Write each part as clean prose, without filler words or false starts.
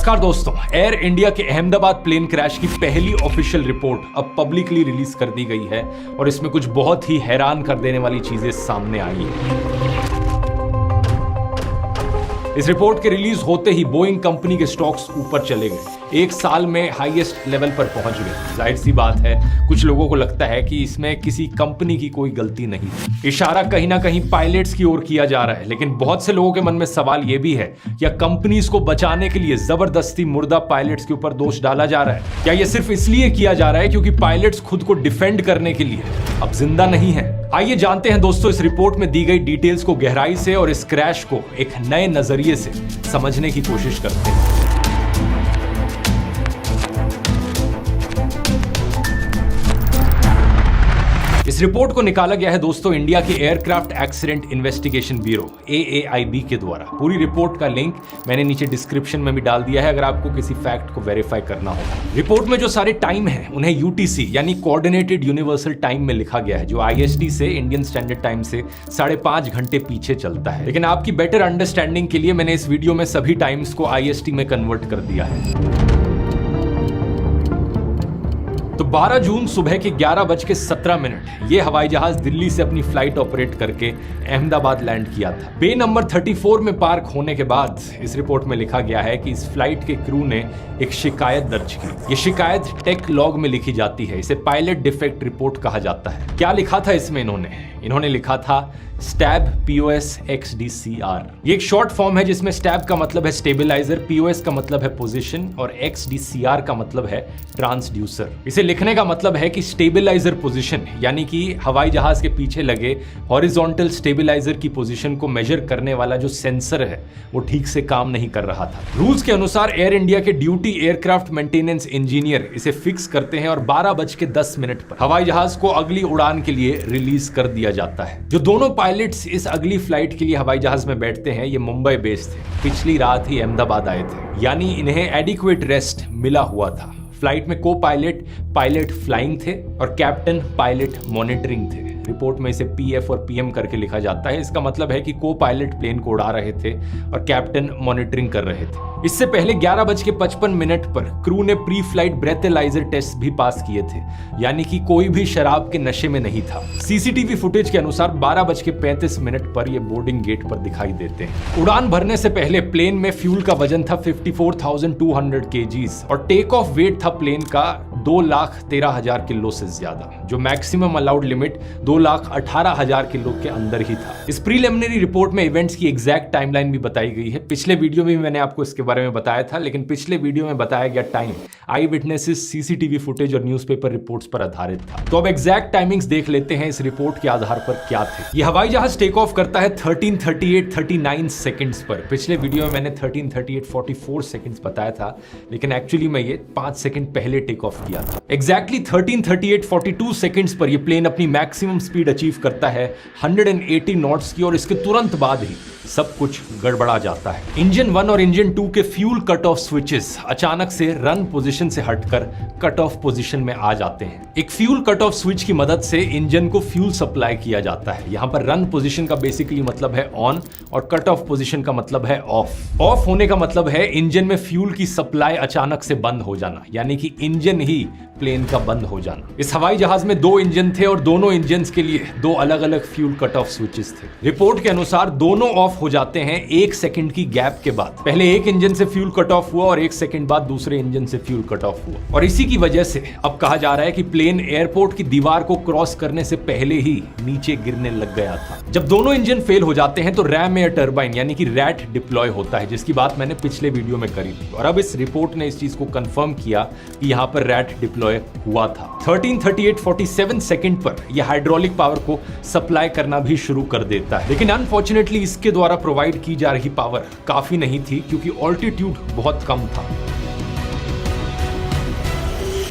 नमस्कार दोस्तों, air India के अहमदाबाद प्लेन क्रैश की पहली ऑफिशियल रिपोर्ट अब पब्लिकली रिलीज कर दी गई है और इसमें कुछ बहुत ही हैरान कर देने वाली चीजें सामने आई हैं। इस रिपोर्ट के रिलीज होते ही बोइंग कंपनी के स्टॉक्स ऊपर चले गए, एक साल में हाईएस्ट लेवल पर पहुंच गए। जाहिर सी बात है, कुछ लोगों को लगता है कि इसमें किसी कंपनी की कोई गलती नहीं। इशारा कहीं ना कहीं पायलट्स की ओर किया जा रहा है, लेकिन बहुत से लोगों के मन में सवाल यह भी है, क्या कंपनीज को बचाने के लिए जबरदस्ती मुर्दा पायलट्स के ऊपर दोष डाला जा रहा है? क्या यह सिर्फ इसलिए किया जा रहा है क्योंकि पायलट्स खुद को डिफेंड करने के लिए अब जिंदा नहीं है? आइए जानते हैं दोस्तों इस रिपोर्ट में दी गई डिटेल्स को गहराई से और इस क्रैश को एक नए नजरिए से समझने की कोशिश करते हैं। इस रिपोर्ट को निकाला गया है दोस्तों इंडिया के aircraft accident investigation bureau AAIB के द्वारा। पूरी रिपोर्ट का लिंक मैंने नीचे डिस्क्रिप्शन में भी डाल दिया है, अगर आपको किसी फैक्ट को वेरीफाई करना हो। रिपोर्ट में जो सारे टाइम है उन्हें UTC यानी कोऑर्डिनेटेड यूनिवर्सल टाइम में लिखा गया है, जो IST से इंडियन स्टैंडर्ड टाइम से 5.5 घंटे पीछे चलता है। लेकिन आपकी बेटर अंडरस्टैंडिंग के लिए मैंने इस वीडियो में सभी टाइम्स को IST में कन्वर्ट कर दिया है। तो 12 जून सुबह के 11:17 ये हवाई जहाज दिल्ली से अपनी फ्लाइट ऑपरेट करके अहमदाबाद लैंड किया था। बे नंबर 34 में पार्क होने के बाद इस रिपोर्ट में लिखा गया है कि इस फ्लाइट के क्रू ने एक शिकायत दर्ज की। ये शिकायत टेक लॉग में लिखी जाती है, इसे पायलट डिफेक्ट रिपोर्ट कहा जाता है। क्या लिखा था इसमें? इन्होंने लिखा था स्टैब POS XDCR। ये एक शॉर्ट फॉर्म है जिसमें स्टैब का मतलब है स्टेबलाइजर, POS का मतलब है पोजीशन और XDCR का मतलब है ट्रांसड्यूसर। इसे लिखने का मतलब है कि स्टेबलाइजर पोजीशन यानी कि हवाई जहाज के पीछे लगे हॉरिजॉन्टल स्टेबलाइजर की पोजीशन को मेजर करने वाला जो सेंसर है वो ठीक से काम नहीं कर रहा था। रूल्स के अनुसार एयर इंडिया के ड्यूटी एयरक्राफ्ट मेंटेनेंस इंजीनियर इसे फिक्स करते हैं और 12:10 पर हवाई जहाज को अगली उड़ान के लिए रिलीज कर दिया जाता है। जो दोनों पायलट्स इस अगली फ्लाइट के लिए हवाई जहाज में बैठते हैं ये मुंबई बेस्ड थे, पिछली रात ही अहमदाबाद आए थे, यानी इन्हें एडिक्वेट रेस्ट मिला हुआ था। फ्लाइट में को पायलट फ्लाइंग थे और कैप्टन पायलट मॉनिटरिंग थे। रिपोर्ट में इसे PF और PM करके लिखा जाता है। इसका मतलब है कि को पायलट प्लेन को उड़ा रहे थे और कैप्टन मॉनिटरिंग कर रहे थे। इससे पहले 11:55 पर क्रू ने प्री फ्लाइट ब्रेथेलाइजर टेस्ट भी पास किए थे, यानी कि कोई भी शराब के नशे में नहीं था। CCTV फुटेज के अनुसार 12:35 पर ये बोर्डिंग गेट पर दिखाई देते हैं। उड़ान भरने से पहले प्लेन में फ्यूल का वजन था 54,200 kgs और टेक ऑफ वेट था प्लेन का 2,13,000 किलो से ज्यादा, जो मैक्सिमम अलाउड लिमिट 2,18,000 किलो के अंदर ही था। इस प्रीलिमिनरी रिपोर्ट में इवेंट्स की एग्जैक्ट टाइमलाइन भी बताई गई है। पिछले वीडियो में भी मैंने आपको इसके बारे में बताया था, लेकिन पिछले वीडियो में बताया गया time I witnesses, CCTV footage और न्यूज़पेपर रिपोर्ट्स पर आधारित था। तो अब एग्जैक्ट टाइमिंग्स देख लेते हैं इस रिपोर्ट के आधार पर क्या थे। ये हवाई जहाज टेक ऑफ करता है 13:38:39 सेकंड्स पर। पिछले वीडियो में मैंने 13:38:44 सेकंड्स बताया था, लेकिन एक्चुअली मैं ये 5 सेकंड पहले टेक ऑफ किया था। एग्जैक्टली 13:38:42 सेकंड्स पर ये प्लेन अपनी मैक्सिमम स्पीड अचीव करता है 180 नॉट्स की और इसके तुरंत बाद ही सब कुछ गड़बड़ा जाता है। इंजन 1 और इंजन 2 के फ्यूल कट ऑफ स्विचेस अचानक से रन पोजीशन से हटकर कट ऑफ पोजीशन में आ जाते हैं। एक फ्यूल कट ऑफ स्विच की मदद से इंजन को फ्यूल सप्लाई किया जाता है। यहां पर रन पोजीशन का बेसिकली मतलब है ऑन और कट ऑफ पोजीशन का मतलब है ऑफ। ऑफ होने का मतलब है इंजन में फ्यूल की सप्लाई अचानक से बंद हो जाना, यानी कि इंजन ही प्लेन का बंद हो जाना। इस हवाई जहाज में 2 इंजन थे और दोनों इंजन के लिए 2 अलग अलग फ्यूल कट ऑफ स्विचेस थे। रिपोर्ट के अनुसार दोनों ऑफ हो जाते हैं 1 सेकंड की गैप के बाद। पहले एक इंजन से फ्यूल कट ऑफ हुआ और 1 सेकंड बाद दूसरे इंजन से फ्यूल कट ऑफ हुआ, और इसी की वजह से अब कहा जा रहा है कि प्लेन एयरपोर्ट की दीवार को क्रॉस करने से पहले ही नीचे गिरने लग गया था। जब दोनों इंजन फेल हो जाते हैं तो रैम एयर टर्बाइन यानी कि रैट डिप्लॉय होता है, जिसकी बात मैंने पिछले वीडियो में करी थी, और अब इस रिपोर्ट ने इस चीज को कंफर्म किया कि यहां पर रैट डिप्लॉय हुआ था। 13:38:47 सेकंड पर यह हाइड्रोलिक पावर को सप्लाई करना भी शुरू कर देता है, लेकिन अनफॉर्चुनेटली इसके द्वारा प्रोवाइड की जा रही पावर काफी नहीं थी क्योंकि ऑल्टीट्यूड बहुत कम था।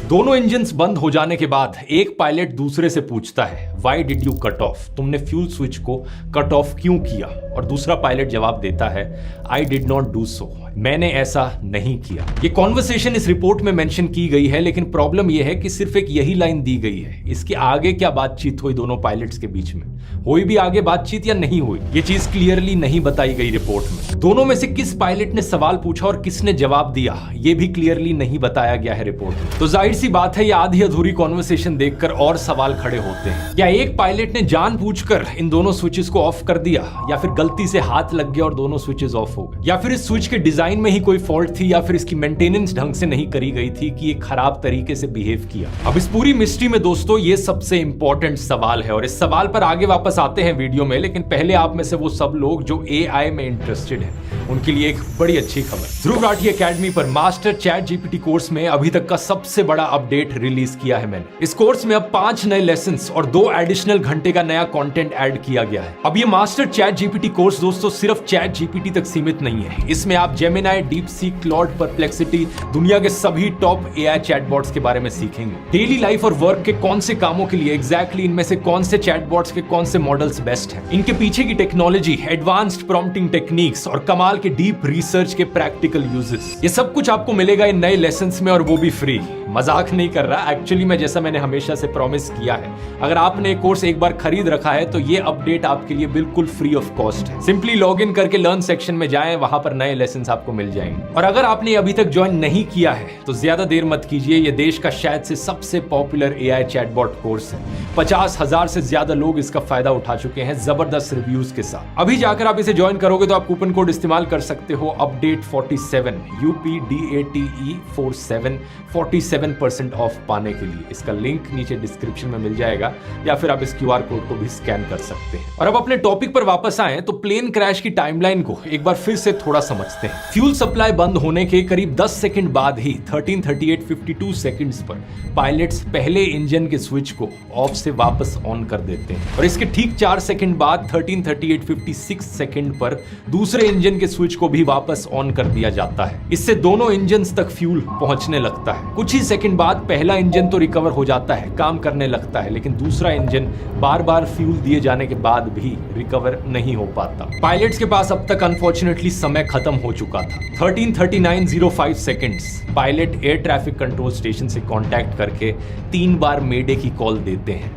दोनों इंजन्स बंद हो जाने के बाद एक पायलट दूसरे से पूछता है, why did you cut off? तुमने फ्यूल स्विच को कट ऑफ क्यों किया? और दूसरा पायलट जवाब देता है, I did not do so, मैंने ऐसा नहीं किया। ये कॉन्वर्सेशन इस रिपोर्ट में मेंशन की गई है, लेकिन प्रॉब्लम यह है कि सिर्फ एक यही लाइन दी गई है। इसके आगे क्या बातचीत हुई दोनों पायलट्स के बीच में, हुई भी आगे बातचीत या नहीं हुई, ये चीज क्लियरली नहीं बताई गई रिपोर्ट में। दोनों में से किस पायलट ने सवाल पूछा और किसने जवाब दिया, ये भी क्लियरली नहीं बताया गया है रिपोर्ट में। तो जाहिर सी बात है, ये आधी अधूरी कॉन्वर्सेशन देखकर और सवाल खड़े होते हैं। क्या एक पायलट ने जानबूझकर इन दोनों स्विचेस को ऑफ कर दिया, या फिर गलती से हाथ लग गया और दोनों स्विचेस ऑफ हो गए, या फिर इस स्विच के डिजाइन में ही कोई फॉल्ट थी, या फिर इसकी मेंटेनेंस ढंग से नहीं करी गई थी कि ये खराब तरीके से बिहेव किया। अब इस पूरी मिस्ट्री में दोस्तों ये सबसे इंपॉर्टेंट सवाल है, और इस सवाल पर आगे वापस आते हैं वीडियो में। लेकिन पहले आप में से वो सब लोग जो AI में इंटरेस्टेड हैं, उनके लिए एक बड़ी अच्छी खबर। ध्रुव राठी एकेडमी पर मास्टर चैट जीपीटी कोर्स में अभी तक का सबसे बड़ा अपडेट रिलीज किया है मैंने। इस कोर्स में अब 5 नए लेसन्स और 2 एडिशनल घंटे का नया कंटेंट ऐड किया गया है। अब ये मास्टर चैट जीपीटी कोर्स दोस्तों सिर्फ चैट जीपीटी तक सीमित नहीं है। इसमें आप जेमिनाई, डीपसीक, क्लॉड, परप्लेक्सिटी, दुनिया के सभी टॉप AI चैटबॉट्स के बारे में सीखेंगे। डेली लाइफ और वर्क के कौन से कामों के लिए एग्जैक्टली इनमें से कौन से चैटबॉट्स के कौन से मॉडल्स बेस्ट हैं, इनके पीछे की टेक्नोलॉजी, एडवांस्ड प्रॉम्प्टिंग टेक्निक्स और कमाल के डीप रिसर्च के प्रैक्टिकल यूजेस, ये सब कुछ आपको मिलेगा इन नए लेसन्स में, और वो भी फ्री। मजाक नहीं कर रहा, एक्चुअली में जैसा मैंने हमेशा से प्रॉमिस किया है, अगर आपने एक कोर्स एक बार खरीद रखा है तो ये अपडेट आपके लिए बिल्कुल फ्री ऑफ कॉस्ट है। सिंपली लॉग इन करके लर्न सेक्शन में जाएं, वहां पर नए लेसन्स आपको मिल जाएंगे। और अगर आपने अभी तक ज्वाइन नहीं किया है तो ज्यादा देर मत कीजिए, ये देश का शायद से सबसे पॉपुलर AI चैटबॉट कोर्स है। 50,000 से ज्यादा लोग इसका फायदा उठा चुके हैं जबरदस्त रिव्यूज के साथ। अभी जाकर आप इसे ज्वाइन करोगे तो आप कूपन कोड इस्तेमाल कर सकते हो अपडेट 47 UPDATE 47 47% ऑफ पाने के लिए। इसका लिंक नीचे डिस्क्रिप्शन में मिल जाएगा, या फिर आप इस QR कोड को भी स्कैन कर सकते हैं। और अब अपने टॉपिक पर वापस आएं तो प्लेन क्रैश की टाइमलाइन को एक बार फिर से थोड़ा समझते हैं। फ्यूल सप्लाई बंद होने के करीब 10 सेकंड बाद ही 13:38:52 सेकंड्स पर पायलट्स पहले इंजन के स्विच को ऑफ से वापस ऑन कर देते हैं, और इसके ठीक 4 सेकंड बाद 13:38:56 सेकंड पर दूसरे इंजन के स्विच को भी वापस ऑन कर दिया जाता है। इससे दोनों इंजन तक फ्यूल पहुंचने लगता है। कुछ ही सेकंड बाद पहला इंजन तो रिकवर हो जाता है, काम करने लगता है, लेकिन दूसरा इंजन बार बार फ्यूल दिए जाने के बाद भी रिकवर नहीं हो पाता। पायलट्स के पास अब तक अनफॉर्चुनेटली समय खत्म हो चुका था। 13:39:05 seconds pilot air traffic control station से कांटेक्ट करके 3 बार मेडे की कॉल देते हैं।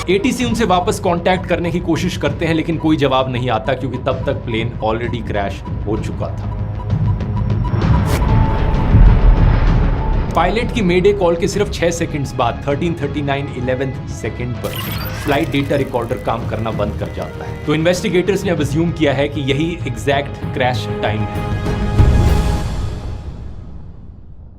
ATC उनसे वापस कांटेक्ट करने की कोशिश करते हैं, लेकिन कोई जवाब नहीं आता, क्योंकि तब तक प्लेन ऑलरेडी क्रैश हो चुका था। पायलट की मेडे कॉल के सिर्फ 6 सेकंड्स बाद 13:39:11 सेकंड पर फ्लाइट डेटा रिकॉर्डर काम करना बंद कर जाता है। तो इन्वेस्टिगेटर्स ने अब अज्यूम किया है कि यही एग्जैक्ट क्रैश टाइम है।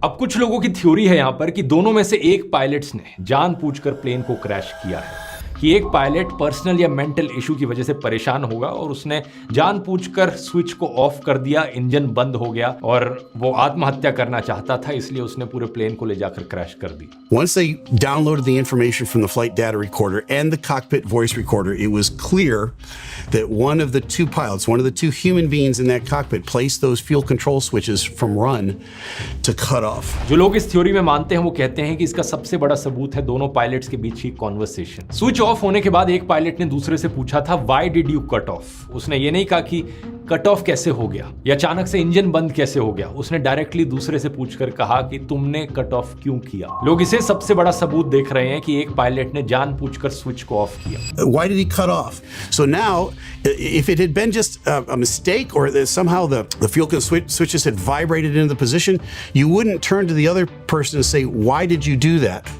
अब कुछ लोगों की थ्योरी है यहां पर कि दोनों में से एक पायलट्स ने जानबूझकर प्लेन को क्रैश किया है, कि एक पायलट पर्सनल या मेंटल इशू की वजह से परेशान होगा और उसने जानबूझकर स्विच को ऑफ कर दिया, इंजन बंद हो गया और वो आत्महत्या करना चाहता था, इसलिए उसने पूरे प्लेन को ले जाकर क्रैश कर दी। Once they downloaded the information from the flight data recorder and the cockpit voice recorder, it was clear that one of the two pilots, one of the two human beings in that cockpit, placed those fuel control switches from run to cut off. जो लोग इस theory में मानते हैं वो कहते हैं कि इसका सबसे बड़ा सबूत है दोनों पायलट्स के बीच की कॉन्वर्सेशन। स्विच ऑफ होने के बाद एक पायलट ने दूसरे से पूछा था, why did you cut off? उसने ये नहीं कहा कि कट ऑफ कैसे हो गया या अचानक से इंजन बंद कैसे हो गया, उसने डायरेक्टली दूसरे से पूछकर कहा कि तुमने कट ऑफ क्यों किया। लोग इसे सबसे बड़ा सबूत देख रहे हैं कि एक पायलट ने जानबूझकर स्विच को ऑफ किया। Why did he cut off? So now, if it had been just a mistake or that somehow the fuel switches had vibrated into the position, you wouldn't turn to the other person and say, why did you do that?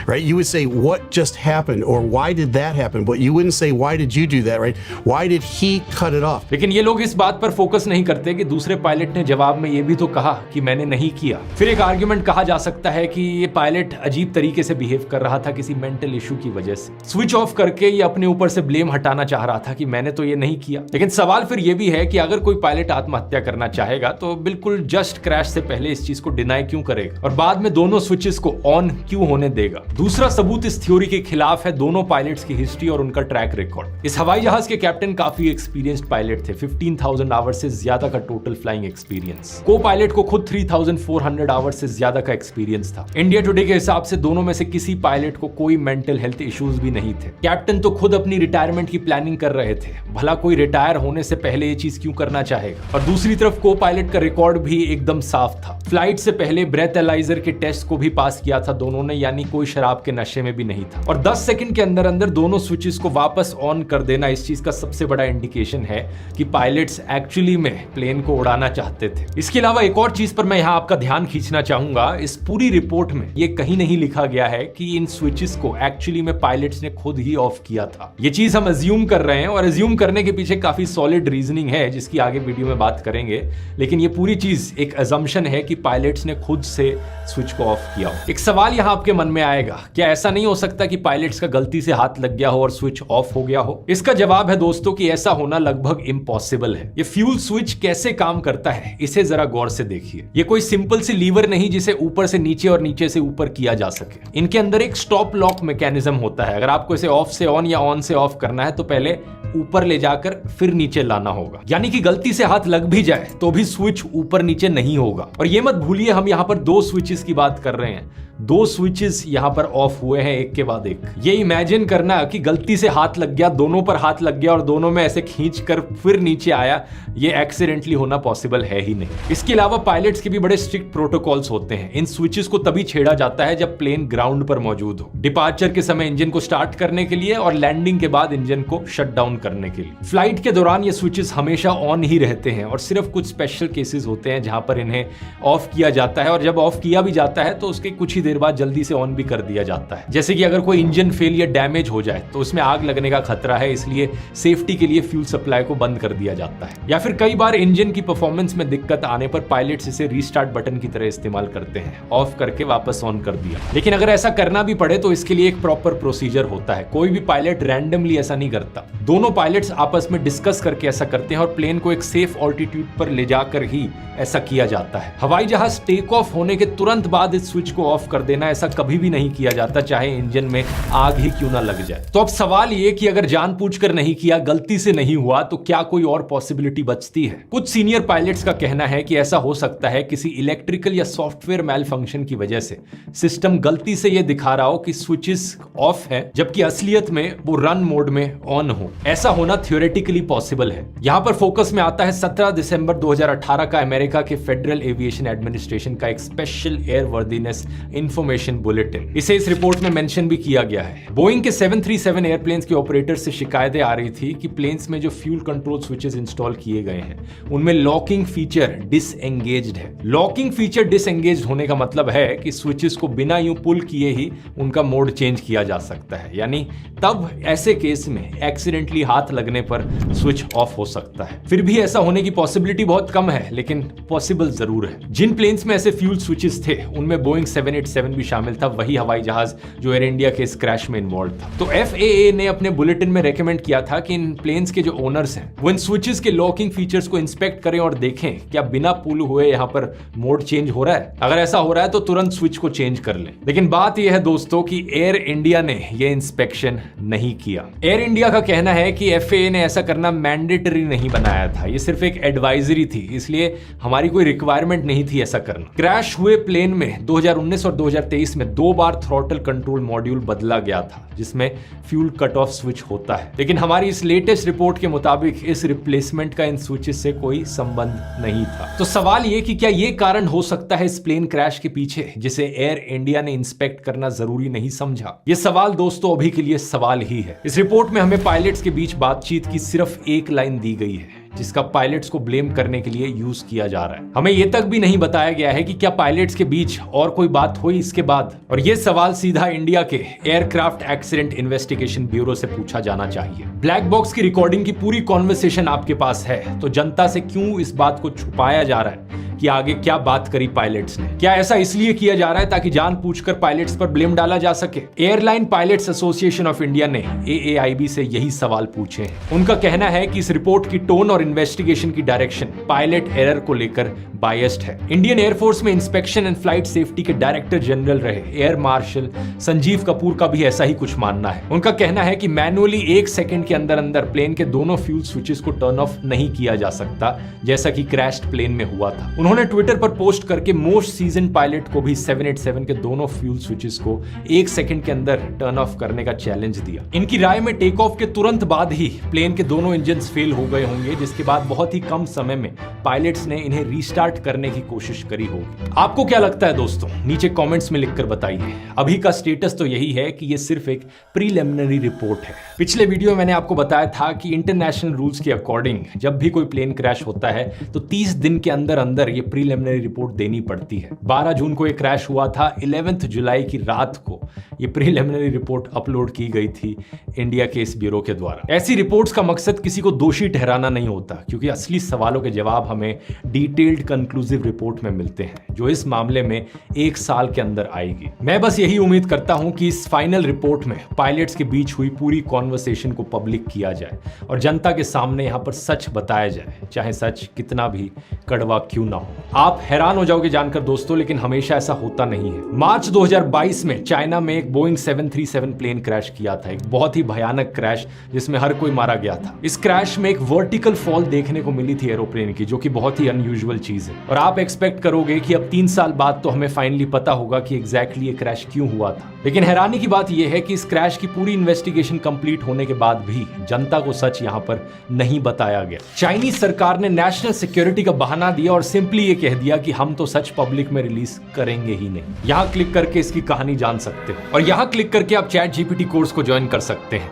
Right? You would say, what just happened? Or why did that happen? But you wouldn't say, why did you do that? Right? Why did he cut it off? लेकिन ये लोग इस बात पर focus नहीं करते कि दूसरे पायलट ने जवाब में ये भी तो कहा कि मैंने नहीं किया। फिर एक आर्ग्यूमेंट कहा जा सकता है कि ये पायलट अजीब तरीके से बिहेव कर रहा था किसी मेंटल इशू की वजह से, स्विच ऑफ करके ये अपने ऊपर से ब्लेम हटाना चाह रहा था कि मैंने तो ये नहीं किया। लेकिन सवाल फिर ये भी है कि अगर कोई पायलट आत्महत्या करना चाहेगा तो बिल्कुल जस्ट क्रैश से पहले इस चीज को डिनाई क्यों करेगा और बाद में दोनों स्विचेस को ऑन क्यों होने देगा? मिलेगा। दूसरा सबूत इस थ्योरी के खिलाफ है दोनों पायलट्स की हिस्ट्री और उनका ट्रैक रिकॉर्ड। इस हवाई जहाज के कैप्टन काफी एक्सपीरियंस्ड पायलट थे, 15,000 आवर्स से ज्यादा का टोटल फ्लाइंग एक्सपीरियंस। को पायलट को खुद 3,400 आवर्स से ज्यादा का एक्सपीरियंस था। इंडिया टुडे के हिसाब से दोनों में से किसी पायलट को कोई मेंटल हेल्थ इश्यूज भी नहीं थे। कैप्टन तो खुद अपनी रिटायरमेंट की प्लानिंग कर रहे थे, भला कोई रिटायर होने से पहले ये चीज क्यों करना चाहेगा। और दूसरी तरफ को पायलट का रिकॉर्ड भी एकदम साफ था। फ्लाइट से पहले ब्रेथ एलाइजर के टेस्ट को भी पास किया था दोनों ने, यानी कोई शराब के नशे में भी नहीं था। और 10 सेकंड के अंदर अंदर दोनों स्विचेस को वापस ऑन कर देना इस चीज का सबसे बड़ा इंडिकेशन है कि पायलट्स एक्चुअली में प्लेन को उड़ाना चाहते थे। इसके अलावा एक और चीज पर मैं यहां आपका ध्यान खींचना चाहूंगा। इस पूरी रिपोर्ट में ये कहीं नहीं लिखा गया है कि इन स्विचेस को एक्चुअली में पायलट्स ने खुद ही ऑफ किया था। ये चीज हम अज्यूम कर रहे हैं और अज्यूम करने के पीछे काफी सॉलिड रीजनिंग है जिसकी आगे वीडियो में बात करेंगे, लेकिन ये पूरी चीज एक अजम्पशन है कि पायलट्स ने खुद से स्विच को ऑफ किया हो। एक सवाल यहां आपके मन में आएगा, क्या ऐसा नहीं हो सकता कि पायलट्स का गलती से हाथ लग गया हो और स्विच ऑफ हो गया हो? इसका जवाब है दोस्तों कि ऐसा होना लगभग इम्पॉसिबल है। ये फ्यूल स्विच कैसे काम करता है इसे जरा गौर से देखिए। ये कोई सिंपल सी लीवर नहीं जिसे ऊपर से नीचे और नीचे से ऊपर किया जा सके। इनके अंदर एक स्टॉप लॉक मैकेनिज्म होता है। अगर आपको इसे ऑफ से ऑन या ऑन से ऑफ करना है तो पहले ऊपर ले जाकर फिर नीचे लाना होगा, यानी कि गलती से हाथ लग भी जाए तो भी स्विच ऊपर नीचे नहीं होगा। और ये मत भूलिए हम यहां पर दो स्विचेस की बात कर रहे हैं, दो स्विचेस यहां पर ऑफ हुए हैं एक के बाद एक। ये इमेजिन करना कि गलती से हाथ लग गया, दोनों पर हाथ लग गया और दोनों में ऐसे खींच कर फिर नीचे आया, ये एक्सीडेंटली होना पॉसिबल है ही नहीं। इसके अलावा पायलट्स के भी बड़े स्ट्रिक्ट प्रोटोकॉल्स होते हैं। इन स्विचेस को तभी छेड़ा जाता है जब प्लेन ग्राउंड पर मौजूद हो, डिपार्चर के समय इंजन को स्टार्ट करने के लिए और लैंडिंग के बाद इंजन को शट डाउन करने के लिए। फ्लाइट के दौरान ये स्विचेस हमेशा ऑन ही रहते हैं और सिर्फ कुछ स्पेशल केसेस होते हैं जहां पर इन्हें ऑफ किया जाता है, और जब ऑफ किया भी जाता है तो उसके कुछ ही देर बाद जल्दी से ऑन भी कर दिया जाता है। जैसे कि अगर कोई इंजन फेल या डैमेज हो जाए तो उसमें आग लगने का खतरा है, इसलिए सेफ्टी के लिए फ्यूल सप्लाई को बंद कर दिया जाता है। या फिर कई बार इंजन की परफॉर्मेंस में दिक्कत आने पर पायलट्स इसे रीस्टार्ट बटन की तरह इस्तेमाल करते हैं, ऑफ करके वापस ऑन कर दिया। लेकिन अगर ऐसा करना भी पड़े तो इसके लिए एक प्रॉपर प्रोसीजर होता है। कोई भी पायलट रैंडमली ऐसा नहीं करता। दोनों पायलट्स आपस में डिस्कस करके ऐसा करते हैं और प्लेन को एक सेफ ऑल्टीट्यूड पर ले जाकर ही ऐसा किया जाता है। हवाई जहाज टेक ऑफ होने के तुरंत बाद इस स्विच को ऑफ कर देना ऐसा कभी भी नहीं किया जाता, चाहे इंजन में आग ही क्यों ना लग जाए। तो अब सवाल ये कि अगर जानबूझकर नहीं किया, गलती से नहीं हुआ, तो क्या कोई और पॉसिबिलिटी बचती है? कुछ सीनियर पायलट्स का कहना है कि ऐसा हो सकता है किसी इलेक्ट्रिकल या सॉफ्टवेयर मैल फंक्शन की वजह से सिस्टम गलती से यह दिखा रहा हो कि स्विचेस ऑफ है, जबकि असलियत में वो रन मोड में ऑन हो। ऐसा होना थियोरेटिकली पॉसिबल है। यहां पर फोकस में आता है 17 दिसंबर 2018 का अमेरिका के फेडरल एविएशन एडमिनिस्ट्रेशन का एक स्पेशल एयरवर्दीनेस इंफॉर्मेशन बुलेटिन। इसे इस रिपोर्ट में मेंशन भी किया गया है। बोइंग के 737 एयरप्लेन्स के ऑपरेटर्स से शिकायतें आ रही थी कि प्लेन्स में जो फ्यूल कंट्रोल स्विचेस इंस्टॉल किए गए हैं उनमें लॉकिंग फीचर डिसएंगेज्ड है। लॉकिंग फीचर डिसएंगेज्ड होने का मतलब है कि स्विचेस को बिना यूं पुल किए ही उनका मोड चेंज किया जा सकता है, यानी तब ऐसे केस में एक्सीडेंटली हाथ लगने पर स्विच ऑफ हो सकता है। फिर भी ऐसा होने की पॉसिबिलिटी बहुत कम है, लेकिन पॉसिबल जरूर है। जिन प्लेन्स में ऐसे फ्यूल स्विचेस थे उनमें बोइंग 787 भी शामिल था, वही हवाई जहाज जो एयर इंडिया के इस क्रैश में इन्वॉल्व था। तो FAA ने अपने बुलेटिन में रेकमेंड किया था कि इन प्लेन्स के जो ओनर्स हैं वो इन स्विचेस के लॉकिंग फीचर्स को इंस्पेक्ट करें और देखें क्या बिना पुल हुए यहाँ पर मोड चेंज हो रहा है। अगर ऐसा हो रहा है तो तुरंत स्विच को चेंज कर लें। लेकिन बात यह है दोस्तों कि एयर इंडिया ने यह इंस्पेक्शन नहीं किया। एयर इंडिया का कहना है कि FAA ने ऐसा करना मैंडेटरी नहीं बनाया था, ये सिर्फ एक एडवाइजरी थी, इसलिए हमारी कोई रिक्वायरमेंट नहीं थी ऐसा करना। क्रैश हुए प्लेन में 2019 और 2023 में 2 बार थ्रॉटल कंट्रोल मॉड्यूल बदला गया था जिसमें फ्यूल कट ऑफ स्विच होता है, लेकिन हमारी इस लेटेस्ट रिपोर्ट के मुताबिक इस रिप्लेसमेंट का इन स्विचेस से कोई संबंध नहीं था। तो सवाल ये कि क्या ये कारण हो सकता है इस प्लेन क्रैश के पीछे जिसे एयर इंडिया ने इंस्पेक्ट करना जरूरी नहीं समझा? ये सवाल दोस्तों अभी के लिए सवाल ही है। इस रिपोर्ट में हमें पायलट्स के बीच बातचीत की सिर्फ एक लाइन दी गई है जिसका पायलट्स को ब्लेम करने के लिए यूज किया जा रहा है। हमें यह तक भी नहीं बताया गया है कि क्या पायलट्स के बीच और कोई बात हुई इसके बाद, और यह सवाल सीधा इंडिया के एयरक्राफ्ट एक्सीडेंट इन्वेस्टिगेशन ब्यूरो से पूछा जाना चाहिए। ब्लैक बॉक्स की रिकॉर्डिंग की पूरी कॉन्वर्सेशन आपके पास है, तो जनता से क्यों इस बात को छुपाया जा रहा है? कि आगे क्या बात करी पायलट्स ने। क्या ऐसा इसलिए किया जा रहा है ताकि जानबूझकर पायलट्स पर ब्लेम डाला जा सके? Airline pilots association of India ने AAIB से यही सवाल पूछे हैं। उनका कहना है कि इस रिपोर्ट की टोन और इन्वेस्टिगेशन की डायरेक्शन पायलट एरर को लेकर बायस्ड है। इंडियन एयरफोर्स में इंस्पेक्शन एंड फ्लाइट सेफ्टी के डायरेक्टर जनरल रहे एयर मार्शल संजीव कपूर का भी ऐसा ही कुछ मानना है। उनका कहना है कि मैनुअली 1 सेकंड के अंदर अंदर प्लेन के दोनों फ्यूल स्विचेस को टर्न ऑफ नहीं किया जा सकता, जैसा कि क्रैश्ड प्लेन में हुआ था। उन्होंने ट्विटर पर पोस्ट करके मोस्ट सीजन पायलट को भी 787 के दोनों फ्यूल स्विचेस को 1 सेकंड के अंदर टर्न ऑफ करने का चैलेंज दिया। इनकी राय में टेक ऑफ के तुरंत बाद ही प्लेन के दोनों इंजन फेल हो गए होंगे, जिसके बाद बहुत ही कम समय में पायलट्स ने इन्हें रीस्टार्ट करने की कोशिश करी होगी। आपको क्या लगता है दोस्तों? नीचे कमेंट्स में लिखकर बताइए। अभी का स्टेटस तो यही है कि ये सिर्फ एक प्रीलिमिनरी रिपोर्ट है। पिछले वीडियो में मैंने आपको बताया था कि इंटरनेशनल रूल्स के अकॉर्डिंग जब भी कोई प्लेन क्रैश होता है तो 30 दिन के अंदर अंदर ये प्रीलिमिनरी रिपोर्ट देनी पड़ती है। 12 जून को ये क्रैश हुआ था। 11 जुलाई की रात को ये प्रीलिमिनरी रिपोर्ट अपलोड की गई थी इंडिया केस ब्यूरो के द्वारा। ऐसी रिपोर्ट्स का मकसद किसी को दोषी ठहराना नहीं होता, क्योंकि असली सवालों के जवाब हमें डिटेल्ड कंक्लूसिव रिपोर्ट में मिलते हैं, जो इस मामले में 1 साल के अंदर आएगी। मैं बस यही उम्मीद करता हूं कि इस फाइनल रिपोर्ट में पायलट्स के बीच हुई पूरी कॉन्वर्सेशन को पब्लिक किया जाए और जनता के सामने यहां पर सच बताया जाए, चाहे सच कितना भी कड़वा क्यों ना हो। आप हैरान हो जाओगे जानकर दोस्तों, लेकिन हमेशा ऐसा होता नहीं है। मार्च 2022 में चाइना में एक बोइंग 737 प्लेन क्रैश किया था, एक बहुत ही भयानक क्रैश जिसमें हर कोई मारा गया था। इस क्रैश में एक वर्टिकल फॉल देखने को मिली थी एरोप्लेन की, जो कि बहुत ही अनयूजुअल चीज है। और आप एक्सपेक्ट करोगे कि अब 3 साल बाद तो हमें फाइनली पता होगा कि एग्जैक्टली ये क्रैश क्यों हुआ था। लेकिन हैरानी की बात यह है कि इस क्रैश की पूरी इन्वेस्टिगेशन कंप्लीट होने के बाद भी जनता को सच यहां पर नहीं बताया गया। चाइनीज सरकार ने नेशनल सिक्योरिटी का बहाना दिया और सिंपली ये कह दिया कि हम तो सच पब्लिक में रिलीज करेंगे ही नहीं। यहां क्लिक करके इसकी कहानी जान सकते हो और यहां क्लिक करके आप ChatGPT कोर्स को ज्वाइन कर सकते हैं।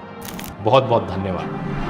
बहुत बहुत धन्यवाद।